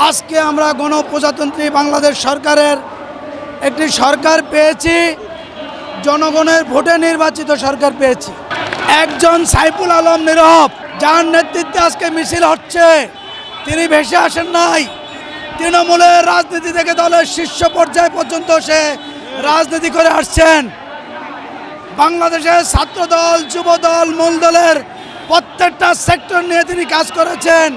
আজকে আমরা গণপ্রজাতন্ত্রী বাংলাদেশ সরকারের একটি সরকার পেয়েছি, জনগণের ভোটে নির্বাচিত সরকার পেয়েছি। একজন সাইফুল আলম নীরব, যার নেতৃত্বে আজকে মিছিল হচ্ছে, তিনি ভেসে আসেন নাই। তৃণমূলের রাজনীতি থেকে দলের শীর্ষ পর্যায় পর্যন্ত সে রাজনীতি করে আসছেন। বাংলাদেশের ছাত্রদল, যুবদল, মূল দলের প্রত্যেকটা সেক্টর নিয়ে তিনি কাজ করেছেন,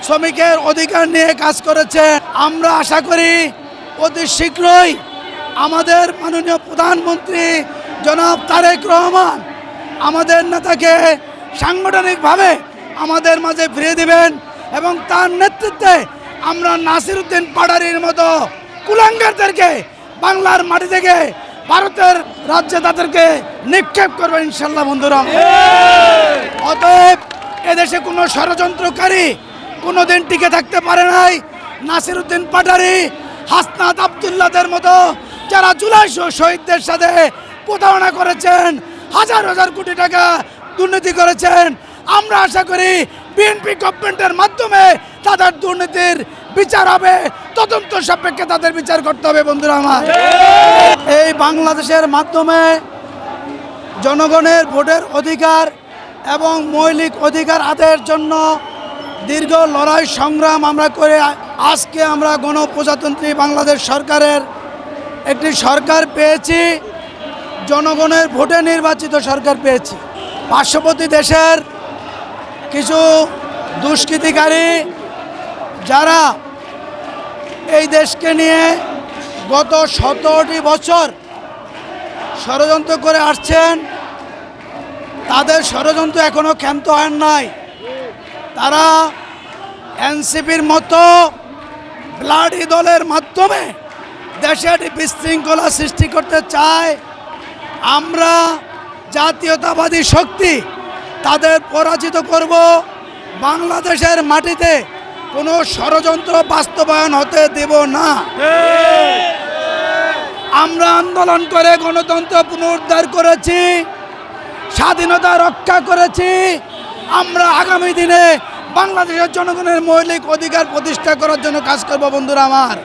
শ্রমিকের অধিকার নিয়ে কাজ করেছেন। আমরা আশা করি অতি শীঘ্রই আমাদের মাননীয় প্রধানমন্ত্রী জনাব তারেক রহমান আমাদের নেতাকে সাংগঠনিকভাবে আমাদের মাঝে ফিরিয়ে দিবেন এবং তার নেতৃত্বে আমরা নাসিরউদ্দিন পাটারির মতো কুলাঙ্গারদেরকে বাংলার মাটি থেকে ভারতের রাজ্যে তাদেরকে নিক্ষেপ করবে ইনশাল্লাহ। বন্ধুরা, অতএব এদেশে কোনো ষড়যন্ত্রকারী কোনোদিন টিকে থাকতে পারে নাই। নাসিরউদ্দিন পাটারি, হাসনাত আব্দুল্লাহদের মতো যারা জুলাই শহীদদের সাথে প্রতারণা করেছেন, হাজার হাজার কোটি টাকা দুর্নীতি করেছেন, আমরা আশা করি বিএনপি গভর্নমেন্টের মাধ্যমে তাদের দুর্নীতির বিচার হবে, তদন্ত সাপেক্ষে তাদের বিচার করতে হবে। বন্ধুরা আমার, এই বাংলাদেশের মাধ্যমে জনগণের ভোটের অধিকার এবং মৌলিক অধিকার আদায়ের জন্য দীর্ঘ লড়াই সংগ্রাম আমরা করে আজকে আমরা গণপ্রজাতন্ত্রী বাংলাদেশ সরকারের একটি সরকার পেয়েছি, জনগণের ভোটে নির্বাচিত সরকার পেয়েছি। পার্শ্ববর্তী দেশের কিছু দুষ্কৃতিকারী যারা এই দেশকে নিয়ে গত 17টি বছর ষড়যন্ত্র করে আসছেন, তাদের ষড়যন্ত্র এখনও ক্ষান্ত হয় নাই। তারা এনসিপির মতো ব্লাডি দলের মাধ্যমে দেশে একটি বিশৃঙ্খলা সৃষ্টি করতে চায়। আমরা জাতীয়তাবাদী শক্তি তাদের পরাজিত করব। বাংলাদেশের মাটিতে কোনো ষড়যন্ত্র বাস্তবায়ন হতে দেব না। আমরা আন্দোলন করে গণতন্ত্র পুনরুদ্ধার করেছি, স্বাধীনতা রক্ষা করেছি। আমরা আগামী দিনে বাংলাদেশের জনগণের মৌলিক অধিকার প্রতিষ্ঠা করার জন্য কাজ করব। বন্ধুরা আমার,